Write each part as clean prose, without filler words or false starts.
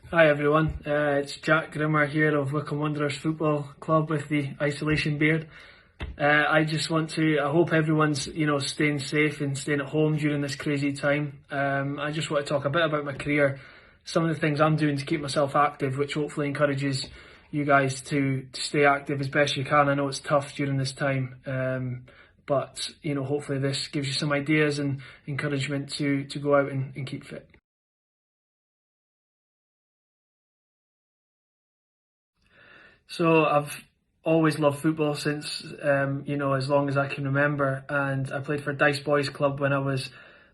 Hi everyone, it's Jack Grimmer here of Wycombe Wanderers Football Club with the isolation beard. I hope everyone's staying safe and staying at home during this crazy time. I just want to talk a bit about my career, some of the things I'm doing to keep myself active, which hopefully encourages you guys to stay active as best you can. I know it's tough during this time, but hopefully this gives you some ideas and encouragement to go out and keep fit. So I've always loved football since as long as I can remember, and I played for Dice Boys Club when I was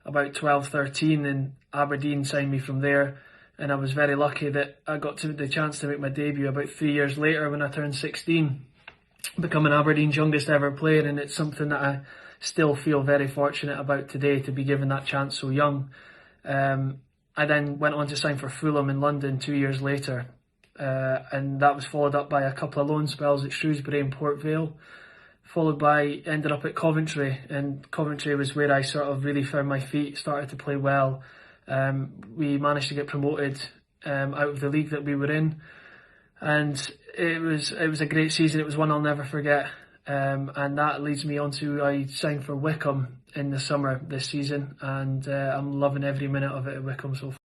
about 12, 13, and Aberdeen signed me from there. And I was very lucky that I got the chance to make my debut about 3 years later when I turned 16, becoming Aberdeen's youngest ever player, and it's something that I still feel very fortunate about today, to be given that chance so young. I then went on to sign for Fulham in London 2 years later. And that was followed up by a couple of loan spells at Shrewsbury and Port Vale, ended up at Coventry, and Coventry was where I sort of really found my feet, started to play well. We managed to get promoted out of the league that we were in, and it was a great season. It was one I'll never forget, and that leads me on to I signed for Wycombe in the summer this season, and I'm loving every minute of it at Wycombe so far.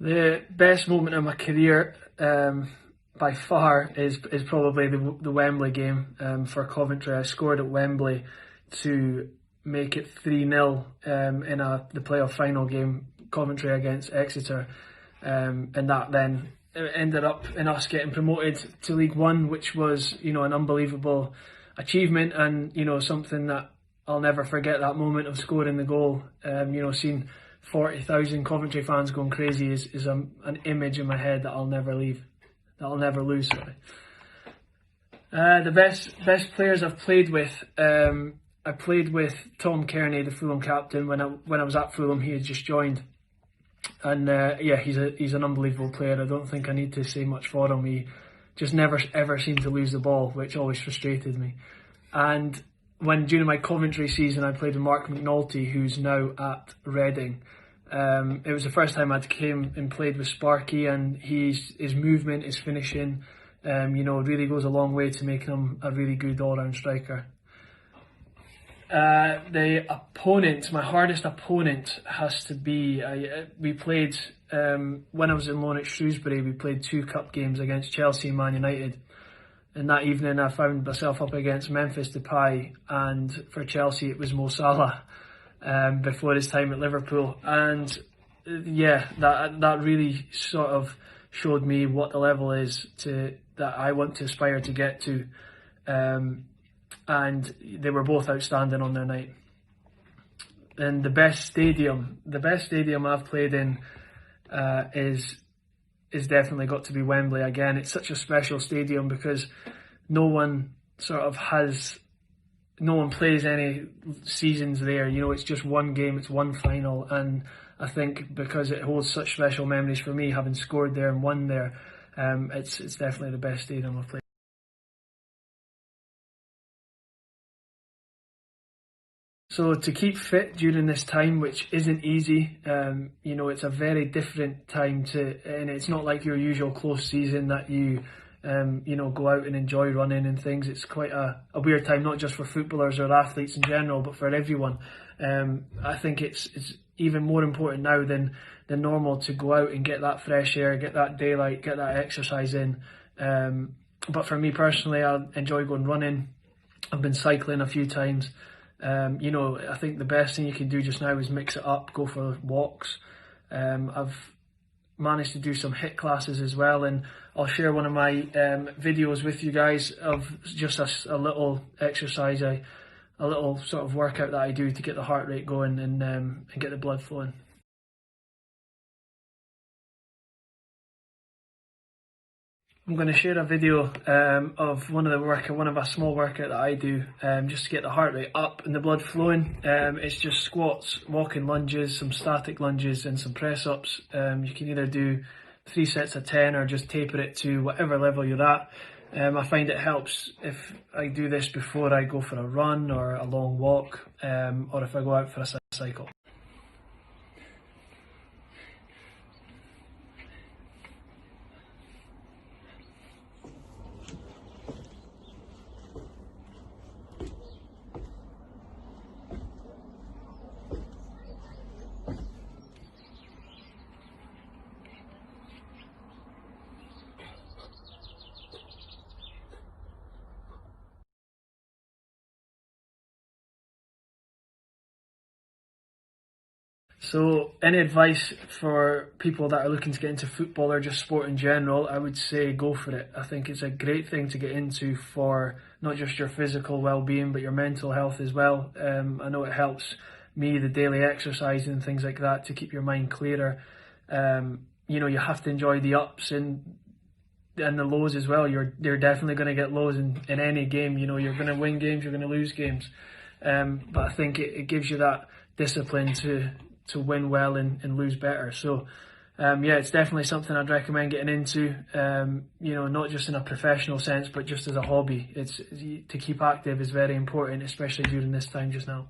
The best moment of my career, by far, is probably the Wembley game for Coventry. I scored at Wembley to make it 3-0 in the playoff final game, Coventry against Exeter, and that then ended up in us getting promoted to League One, which was an unbelievable achievement, and something that I'll never forget. That moment of scoring the goal, seeing 40,000 Coventry fans going crazy is an image in my head that I'll never lose. Sorry. The best players I've played with. I played with Tom Kearney, the Fulham captain, when I was at Fulham. He had just joined, and he's an unbelievable player. I don't think I need to say much for him. He just never ever seemed to lose the ball, which always frustrated me. And during my Coventry season, I played with Mark McNulty, who's now at Reading. It was the first time I'd came and played with Sparky, and his movement, his finishing, really goes a long way to making him a really good all-round striker. The opponent, my hardest opponent, has to be, we played, when I was in loan at Shrewsbury, we played 2 cup games against Chelsea and Man United. And that evening I found myself up against Memphis Depay, and for Chelsea it was Mo Salah before his time at Liverpool. And that really sort of showed me what the level is that I want to aspire to get to. And they were both outstanding on their night. And the best stadium I've played in is definitely got to be Wembley. Again, it's such a special stadium because no one plays any seasons there. It's just one game, it's one final, and I think because it holds such special memories for me, having scored there and won there, it's definitely the best stadium I've played. So to keep fit during this time, which isn't easy, it's a very different time and it's not like your usual close season that you go out and enjoy running and things. It's quite a weird time, not just for footballers or athletes in general, but for everyone. I think it's even more important now than normal to go out and get that fresh air, get that daylight, get that exercise in. But for me personally, I enjoy going running. I've been cycling a few times. I think the best thing you can do just now is mix it up, go for walks. I've managed to do some HIIT classes as well, and I'll share one of my videos with you guys of just a little exercise, a little sort of workout that I do to get the heart rate going and get the blood flowing. I'm going to share a video of one of a small workout that I do just to get the heart rate up and the blood flowing. It's just squats, walking lunges, some static lunges and some press ups. You can either do 3 sets of 10 or just taper it to whatever level you're at. I find it helps if I do this before I go for a run or a long walk, or if I go out for a cycle. So, any advice for people that are looking to get into football or just sport in general? I would say go for it. I think it's a great thing to get into for not just your physical well-being, but your mental health as well. I know it helps me, the daily exercise and things like that, to keep your mind clearer. You have to enjoy the ups and the lows as well. You're definitely going to get lows in any game. You're going to win games, you're going to lose games. But I think it gives you that discipline to win well and lose better. So it's definitely something I'd recommend getting into. Not just in a professional sense, but just as a hobby. It's to keep active is very important, especially during this time just now.